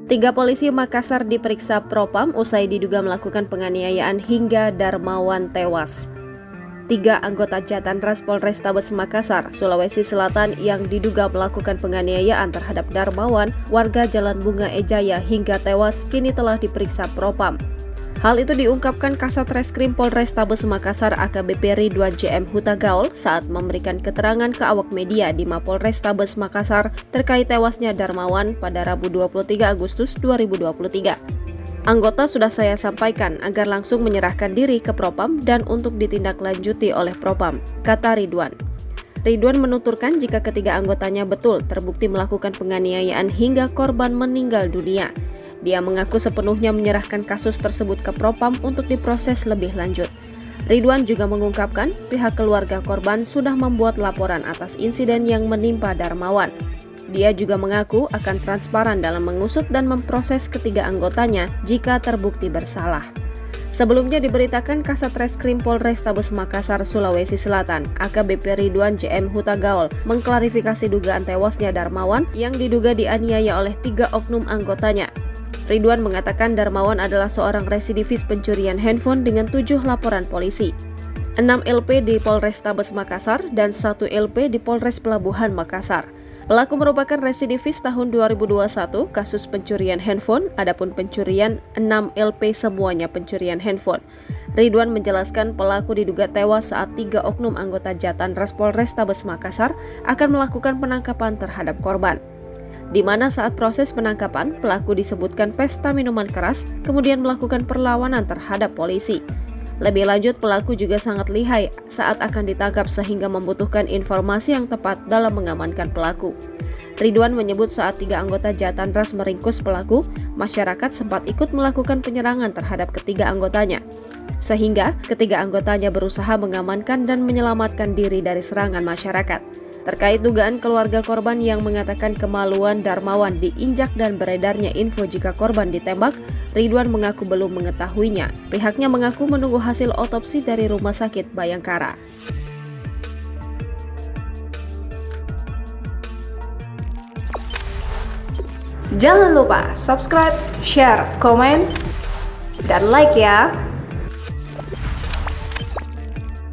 Tiga polisi Makassar diperiksa Propam usai diduga melakukan penganiayaan hingga Darmawan tewas. 3 anggota Jatantras Polrestabes Makassar, Sulawesi Selatan yang diduga melakukan penganiayaan terhadap Darmawan, warga Jalan Bunga Ejaya hingga tewas kini telah diperiksa Propam. Hal itu diungkapkan Kasat Reskrim Polrestabes Makassar AKBP Ridwan JM Huta Gaul saat memberikan keterangan ke awak media di Mapolrestabes Makassar terkait tewasnya Darmawan pada Rabu 23 Agustus 2023. Anggota sudah saya sampaikan agar langsung menyerahkan diri ke Propam dan untuk ditindaklanjuti oleh Propam, kata Ridwan. Ridwan menuturkan jika ketiga anggotanya betul terbukti melakukan penganiayaan hingga korban meninggal dunia. Dia mengaku sepenuhnya menyerahkan kasus tersebut ke Propam untuk diproses lebih lanjut. Ridwan juga mengungkapkan pihak keluarga korban sudah membuat laporan atas insiden yang menimpa Darmawan. Dia juga mengaku akan transparan dalam mengusut dan memproses ketiga anggotanya jika terbukti bersalah. Sebelumnya diberitakan Kasat Reskrim Polrestabes Makassar, Sulawesi Selatan, AKBP Ridwan JM Huta Gaul mengklarifikasi dugaan tewasnya Darmawan yang diduga dianiaya oleh 3 oknum anggotanya. Ridwan mengatakan Darmawan adalah seorang residivis pencurian handphone dengan 7 laporan polisi. 6 LP di Polrestabes Makassar dan 1 LP di Polres Pelabuhan Makassar. Pelaku merupakan residivis tahun 2021 kasus pencurian handphone, adapun pencurian 6 LP semuanya pencurian handphone. Ridwan menjelaskan pelaku diduga tewas saat 3 oknum anggota Jatantras Polrestabes Makassar akan melakukan penangkapan terhadap korban. Di mana saat proses penangkapan, pelaku disebutkan pesta minuman keras, kemudian melakukan perlawanan terhadap polisi. Lebih lanjut, pelaku juga sangat lihai saat akan ditangkap sehingga membutuhkan informasi yang tepat dalam mengamankan pelaku. Ridwan menyebut saat 3 anggota Jatantras meringkus pelaku, masyarakat sempat ikut melakukan penyerangan terhadap ketiga anggotanya. Sehingga ketiga anggotanya berusaha mengamankan dan menyelamatkan diri dari serangan masyarakat. Terkait dugaan keluarga korban yang mengatakan kemaluan Darmawan diinjak dan beredarnya info jika korban ditembak, Ridwan mengaku belum mengetahuinya. Pihaknya mengaku menunggu hasil otopsi dari Rumah Sakit Bayangkara. Jangan lupa subscribe, share, komen, dan like ya!